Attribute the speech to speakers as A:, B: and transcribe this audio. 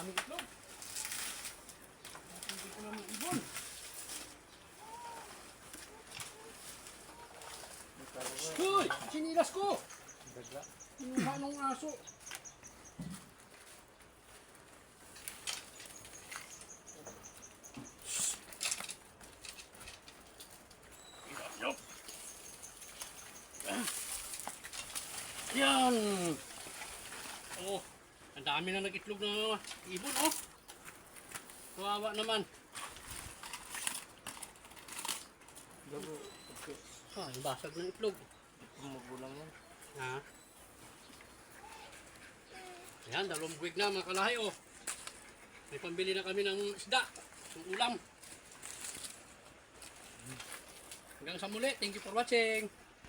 A: daming itlog. Hindi ko naman ibon. Hoy! Sinilas ko!
B: Dagla.
A: Kinuha nung aso. Yan! Oh, ang dami na nag-itlog na ibon, oh. Kawawa naman.
B: Gago. Okay.
A: Ah, yung basag ng itlog.
B: Magulang yan.
A: Ha? Ayan, 2 buwig na mga kalahi, oh. May pambili na kami ng isda, ng ulam. Hanggang sa muli, thank you for watching.